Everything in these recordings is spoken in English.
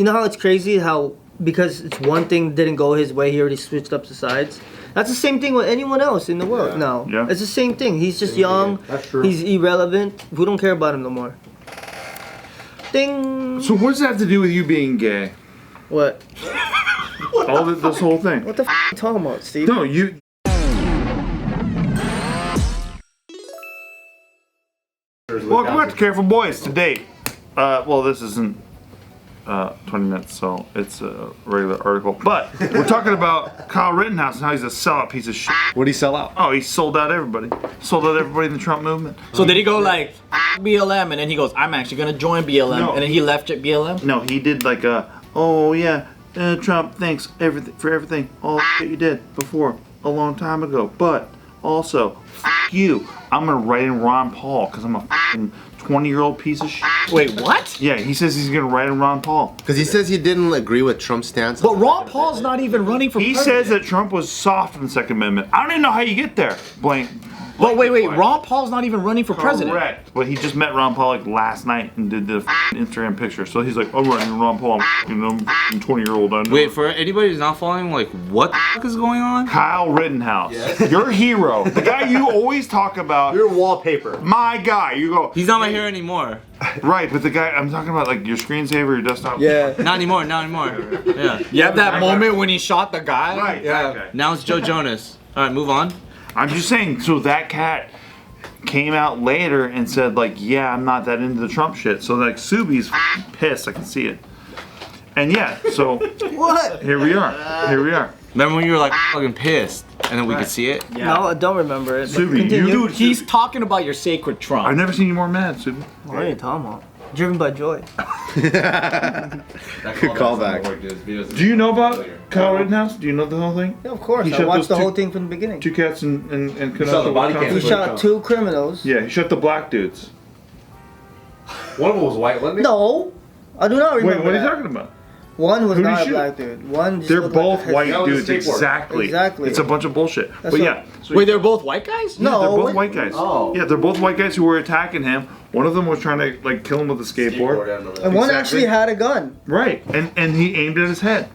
you know how it's crazy how because it's one thing didn't go his way, he already switched up the sides. That's the same thing with anyone else in the world now. Yeah. It's the same thing. He's just young. That's true. He's irrelevant. We don't care about him no more. Ding. So what does that have to do with you being gay? What? All this whole thing. What the are you talking about, Steve? No, you. Welcome back to Careful Boys. Today, well, this isn't 20 minutes, so it's a regular article. But we're talking about Kyle Rittenhouse and how he's a sellout piece of shit. What'd he sell out? Oh, he sold out everybody. Sold out everybody in the Trump movement. So did he go like BLM and then he goes, I'm actually gonna join BLM, No. and then he left BLM? No, he did like a, oh yeah, Trump, thanks for everything, all the shit you did before, a long time ago. But also, you, I'm gonna write in Ron Paul because I'm a fucking 20-year-old piece of shit. Wait, what? Yeah, he says he's gonna write in Ron Paul. Because he says he didn't agree with Trump's stance. But Ron Paul's not even running for He president. says that Trump was soft on the Second Amendment. I don't even know how you get there. But wait, Ron Paul's not even running for president. Correct. But he just met Ron Paul like last night and did the Instagram picture. So he's like, I'm running Ron Paul. I'm 20-year-old. I know. Wait, for anybody who's not following, like, what the fuck is going on? Kyle Rittenhouse, your hero, the guy you always talk about. Your wallpaper. My guy. You go. He's not my hero anymore. Right, but the guy I'm talking about, like your screensaver, your desktop. Yeah. Not anymore, not anymore. Yeah. You have that moment when he shot the guy? Right. Yeah. Okay. Now it's Joe Jonas. Alright, move on. I'm just saying. So that cat came out later and said, like, yeah, I'm not that into the Trump shit. So like, Subi's pissed. I can see it. And yeah, so What? here we are. Here we are. Remember when you were like fucking pissed and then we could see it? No, I don't remember it. but Subi, continue. you- Dude, he's talking about your sacred Trump. I've never seen you more mad, Subi. What are you talking about? Driven by joy. Good callback. Do you know about Kyle Rittenhouse? Do you know the whole thing? Yeah, of course. He I shot watched those the two- whole thing from the beginning. Two cats and saw the body cam. He shot 2 criminals. Yeah, he shot the black dudes. One of them was white, wasn't he? No, I do not remember. Wait, what are you that. talking about? One was Who did not he a shoot? black dude. One just They're looked like both a- white That was a dudes, skateboarder. exactly. Exactly. It's a bunch of bullshit. That's But what- yeah. So Wait, they're both white guys? yeah, they're No, both wait. white guys. Oh. Yeah, they're both white guys who were attacking him. One of them was trying to like kill him with a skateboard. And one Exactly. actually had a gun. Right, and he aimed at his head.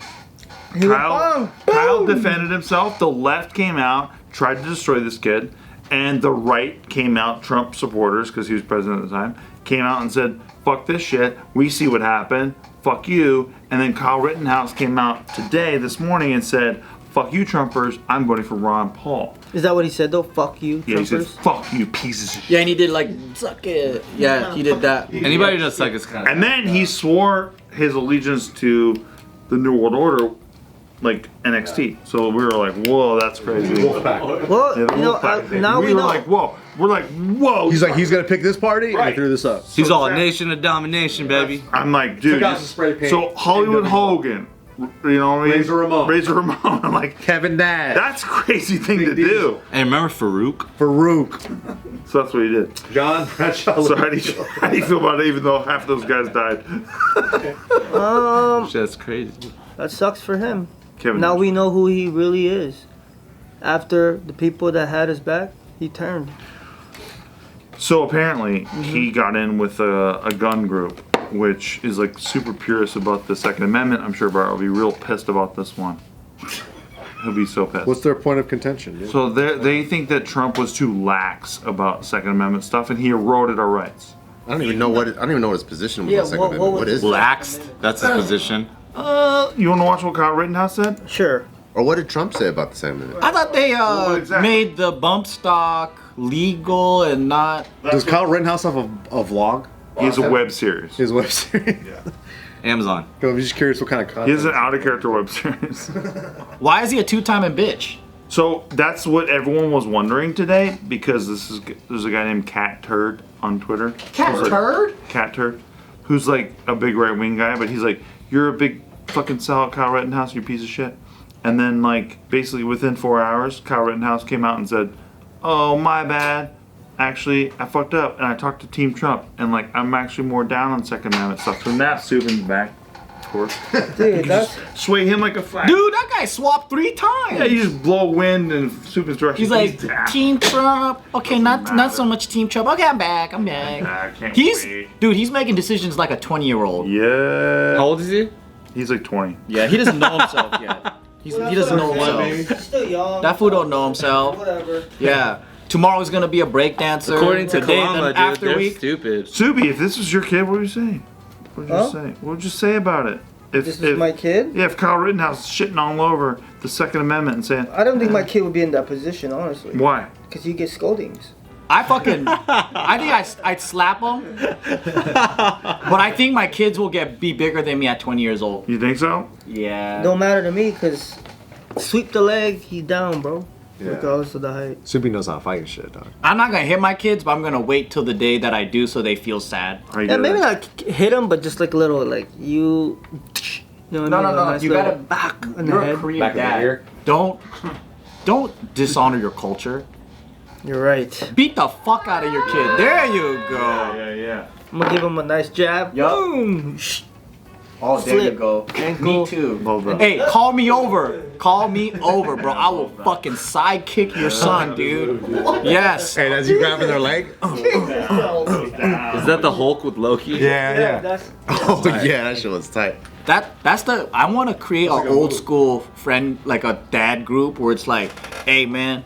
He went, Kyle boom, boom. defended himself. The left came out, tried to destroy this kid, and the right came out. Trump supporters, because he was president at the time, came out and said, "Fuck this shit. We see what happened. Fuck you." And then Kyle Rittenhouse came out today, this morning, and said, "Fuck you, Trumpers. I'm voting for Ron Paul." Is that what he said though? Fuck you, Yeah, he said, Trumpers. "Fuck you, pieces of shit." Yeah, and he did like, suck it. Yeah, he did that. Anybody who does suck is kind of. And then he swore his allegiance to the New World Order, like NXT. So we were like, "Whoa, that's crazy." Wolfpack. Well, Yeah, the you know, Wolfpack. now we were know. like, "Whoa." We're like, "Whoa." He's like, he's gonna pick this party, and Right. he threw this up. He's So all that- nation of domination, baby. I'm like, dude. Took out some spray paint. So Hollywood And Hogan, you know what I mean? Razor Ramon. Razor Ramon. I'm like, Kevin Nash. that's a crazy thing to do. Diesel. And remember Farouk? Farouk. So that's what he did. John Bradshaw. So how do you feel about it? Even though half those guys died, That's crazy. That sucks for him. Kevin. Now Nash. we know who he really is. After the people that had his back, he turned. So apparently he got in with a gun group, which is like super purist about the Second Amendment. I'm sure Bart will be real pissed about this one. He'll be so pissed. What's their point of contention? Dude? So they think that Trump was too lax about Second Amendment stuff, and he eroded our rights. I don't even know what his position was Yeah, on Second what Amendment. was What is it? Laxed. That's his position. You want to watch what Kyle Rittenhouse said? Sure. Or what did Trump say about the Second Amendment? I thought they exactly. made the bump stock legal and not. Does Kyle Rittenhouse have a vlog? He has a web series. His web series? Amazon. I'm just curious what kind of content. He has an out of character web series. Why is he a two-timing bitch? So that's what everyone was wondering today, because there's a guy named Cat Turd on Twitter. Who's like- Cat Turd, who's like a big right wing guy, but he's like, "You're a big fucking sellout, Kyle Rittenhouse, you piece of shit." And then like basically within 4 hours, Kyle Rittenhouse came out and said, "Oh, my bad. Actually, I fucked up and I talked to Team Trump, and like I'm actually more down on Second Amendment stuff." So now Subin's back, of course. Dude, that's Sway him like a flag. Dude, that guy swapped 3 times. Yeah, you just blow wind in Subin's direction. He's like, down. Team Trump. Okay, not so much Team Trump. Okay, I'm back. I can't He's wait. dude. He's making decisions like a 20-year-old. Yeah. How old is he? He's like 20. Yeah, he doesn't know himself yet. He doesn't know himself. He's still young. That fool don't know himself. Whatever. Yeah. Tomorrow's gonna be a break dancer. According to Today, Kalama, then dude, after they're week. stupid. Subi, if this was your kid, what would you say? What would you say? What would you say about it? If This is my kid? Yeah, if Kyle Rittenhouse is shitting all over the Second Amendment and saying, I don't think my kid would be in that position, honestly. why? Because he gets scoldings. I think I'd slap him. But I think my kids will be bigger than me at 20 years old. You think so? Yeah. Don't matter to me, because sweep the leg, he's down, bro. Yeah. Regardless of the height. Subi knows how to fight and shit, dog. I'm not gonna hit my kids, but I'm gonna wait till the day that I do so they feel sad. Yeah, maybe not hit him, but just like a little, like, you... You know what I mean? A nice You little gotta back in the You're a head. Korean Back in the dad. ear. Don't dishonor your culture. You're right. Beat the fuck out of your kid. There you go. Yeah. I'm gonna give him a nice jab. Yup. Boom! Oh, there you Flip. go. Ankle. Me too. Love that. Hey, call me over. Call me over, bro. I will fucking sidekick your son, dude. Yes. And as you grabbing their leg? Is that the Hulk with Loki? Yeah. That's... Oh yeah, that shit was tight. That's the I want to create an old school friend, like a dad group where it's like, hey man,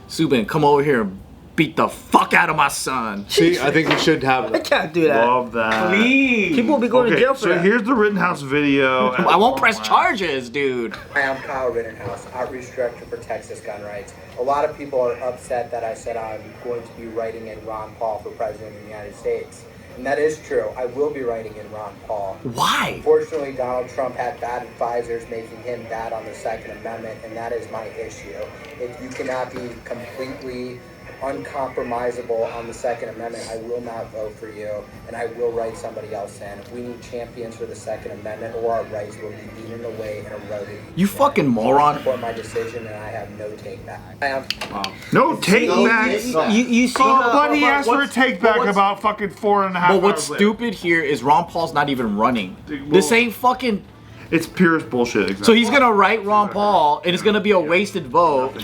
Subin, come over here and beat the fuck out of my son. See, I think we should have. I can't do that. Love that. Please. People will be going to Okay, jail for so that. here's the Rittenhouse video. I won't press charges, dude. Hi, I'm Kyle Rittenhouse, Outreach Director for Texas Gun Rights. A lot of people are upset that I said I'm going to be writing in Ron Paul for President of the United States. And that is true. I will be writing in Ron Paul. Why? Unfortunately, Donald Trump had bad advisors making him bad on the Second Amendment, and that is my issue. If you cannot be completely uncompromisable on the Second Amendment, I will not vote for you, and I will write somebody else in. We need champions for the Second Amendment, or our rights will be eaten away and eroded. You fucking moron. For my decision, and I have no take back. I am. No take back. You see Oh, how... but he asked for a what's- take back what's- about fucking 4.5 hours But what's later. stupid here is Ron Paul's not even running. Dude, This well- ain't fucking. It's purest bullshit. Exactly. So he's gonna write Ron Paul, and it's gonna be a wasted vote.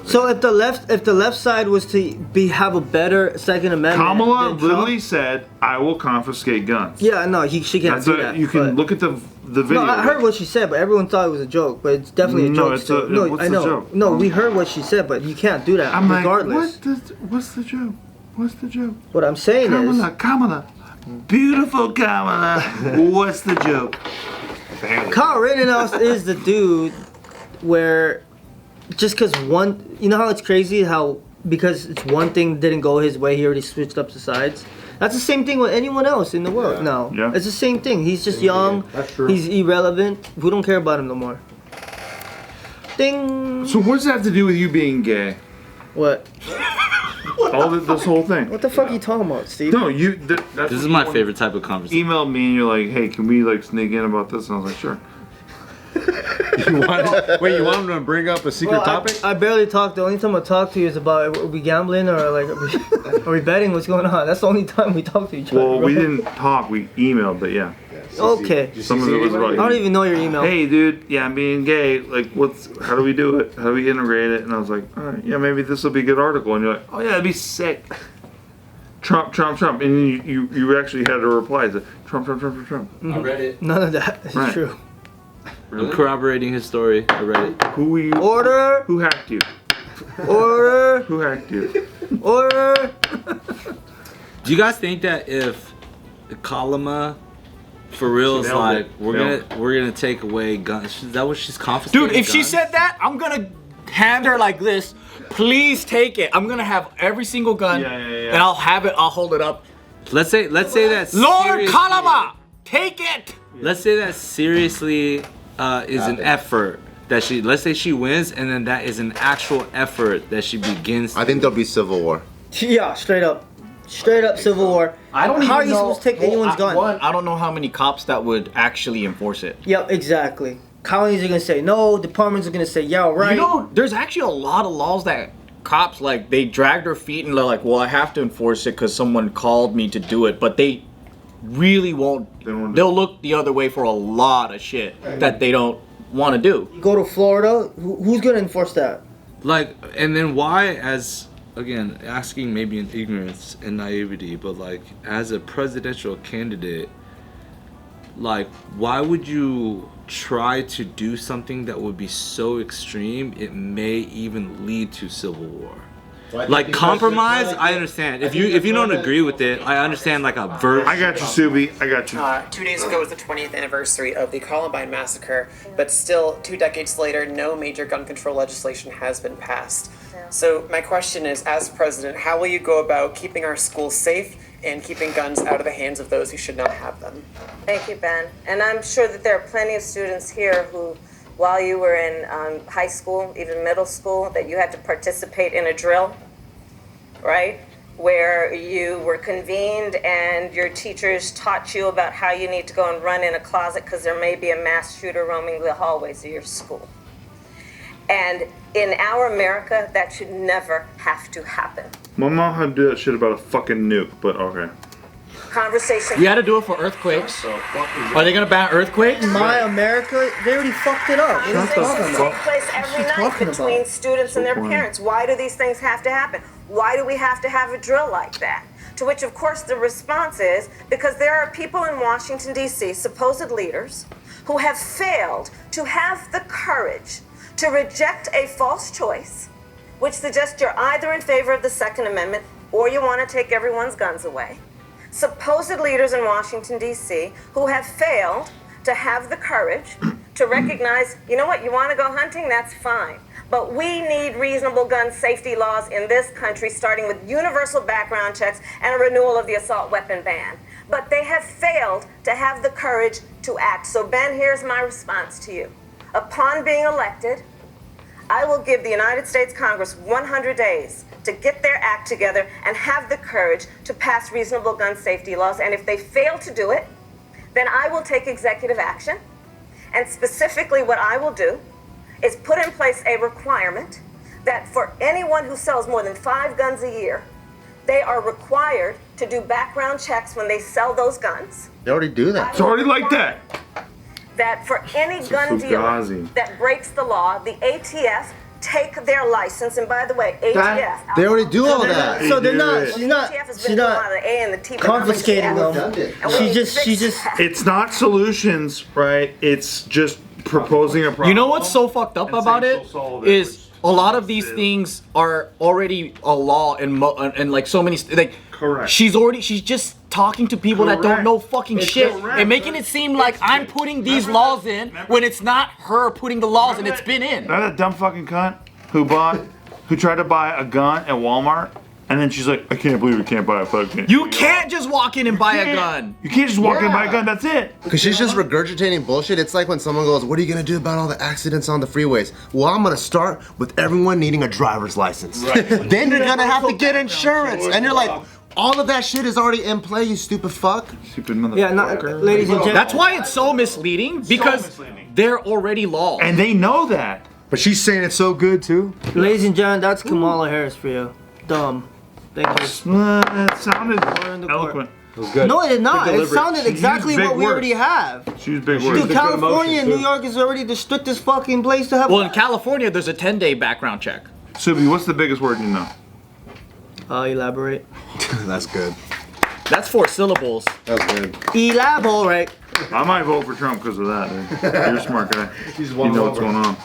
So if the left side was to have a better Second Amendment, Kamala than Trump- literally said, "I will confiscate guns." Yeah, no, she can't That's do a, that. you can but- look at the video. No, I heard what she said, but everyone thought it was a joke. But it's definitely a No, joke. it's still. a- No, what's I the know. joke? No, we heard what she said, but you can't do that I'm regardless. like, what's the joke? What's the joke? What I'm saying is, Kamala, beautiful Kamala. What's the joke? Kyle Rittenhouse is the dude where just because one, you know how it's crazy how because it's one thing didn't go his way, he already switched up the sides. That's the same thing with anyone else in the world now. Yeah. It's the same thing. He's just young. That's true. He's irrelevant. We don't care about him no more. Ding. So what does that have to do with you being gay? What? This whole thing. What the fuck are you talking about, Steve? No, you. That's This is my favorite type of conversation. Emailed me and you're like, "Hey, can we like sneak in about this?" And I was like, "Sure." You want him to bring up a secret Well, topic? I barely talk. The only time I talk to you is about are we gambling or like are we betting? What's going on? That's the only time we talk to each other. Well, bro. we didn't talk. We emailed, but yeah. Okay. Some of it was about I don't even know your email. Hey, dude. Yeah, I'm being gay. Like, how do we do it? How do we integrate it? And I was like, all right, yeah, maybe this will be a good article. And you're like, oh yeah, that'd be sick. Trump. And you actually had a reply that Trump. I read it. None of that is Right. true. I'm corroborating his story. I read it. Who were you? Order. Who hacked you? Order. Who hacked you? Order. Do you guys think that if Kalama for real is nailed like it. we're gonna take away guns? Is that what she's confiscating? Dude, if she guns? said that, I'm gonna hand her like this. Please take it. I'm gonna have every single gun, Yeah. and I'll hold it up. let's say that Lord seriously- Kalama, take it. Let's say that seriously is an effort that she. Let's say she wins, and then that is an actual effort that she begins. I think there'll be civil war. Yeah, straight up civil war. I don't How even are you know. supposed to take anyone's gun? One, I don't know how many cops that would actually enforce it. Yep, exactly. Colonies are gonna say no. Departments are gonna say yeah, right. You know, there's actually a lot of laws that cops like they drag their feet and they're like, well, I have to enforce it because someone called me to do it, but they really won't. They'll look the other way for a lot of shit that they don't want to do. You go to Florida. Who's gonna enforce that? Like, and then why, as again, asking maybe in ignorance and naivety, but like as a presidential candidate, like why would you try to do something that would be so extreme, it may even lead to civil war. Like compromise, I understand. If you don't agree with it, I understand like a verse. I got you, Subi. I got you. 2 days ago was the 20th anniversary of the Columbine massacre, but still 2 decades later, no major gun control legislation has been passed. So my question is, as president, how will you go about keeping our schools safe and keeping guns out of the hands of those who should not have them? Thank you, Ben. And I'm sure that there are plenty of students here who, while you were in high school, even middle school, that you had to participate in a drill, right? Where you were convened and your teachers taught you about how you need to go and run in a closet because there may be a mass shooter roaming the hallways of your school. And in our America, that should never have to happen. My mom had to do that shit about a fucking nuke, but okay. Conversation. We had to do it for earthquakes. Are they gonna ban earthquakes? My America, they already fucked it up. Conversations take place every night between students and their parents. Why do these things have to happen? Why do we have to have a drill like that? To which, of course, the response is because there are people in Washington, D.C., supposed leaders, who have failed to have the courage to reject a false choice, which suggests you're either in favor of the Second Amendment or you want to take everyone's guns away. Supposed leaders in Washington, D.C., who have failed to have the courage to recognize, you know what, you want to go hunting, that's fine. But we need reasonable gun safety laws in this country, starting with universal background checks and a renewal of the assault weapon ban. But they have failed to have the courage to act. So, Ben, here's my response to you. Upon being elected, I will give the United States Congress 100 days to get their act together and have the courage to pass reasonable gun safety laws. And if they fail to do it, then I will take executive action. And specifically what I will do is put in place a requirement that for anyone who sells more than 5 guns a year, they are required to do background checks when they sell those guns. They already do that. It's already like that. That for any gun dealer that breaks the law, the ATF take their license. And by the way, ATF. They already do all that. So they're not. She's not. She's not confiscating them. She just. It's not solutions, right? It's just proposing a problem. You know what's so fucked up about it is a lot of these things are already a law and like so many like. Correct. She's just talking to people that don't know fucking shit and making it seem like I'm putting these laws in when it's not her putting the laws and it's been in. Remember that dumb fucking cunt who tried to buy a gun at Walmart, and then she's like, I can't believe we can't buy a fucking. You can't just walk in and buy a gun. You can't just walk in and buy a gun. That's it. Because she's just regurgitating bullshit. It's like when someone goes, what are you going to do about all the accidents on the freeways? Well, I'm going to start with everyone needing a driver's license. Right. Then you're going to have to get insurance. And you're like, all of that shit is already in play, you stupid fuck. Stupid motherfucker. Yeah, ladies and gentlemen. That's why it's so misleading, because they're already laws. And they know that. But she's saying it's so good too. Ladies and gentlemen, that's Kamala Harris for you. Dumb. Thank you. It sounded eloquent. It was good. No, it did not. It sounded exactly what we already have. She used big words. Dude, California and New York is already the strictest fucking place to have. Well, in California, there's a 10-day background check. Subi, what's the biggest word you know? Elaborate. That's good. That's 4 syllables. That's good. Elaborate. I might vote for Trump because of that, dude. You're a smart guy. You know what's going on.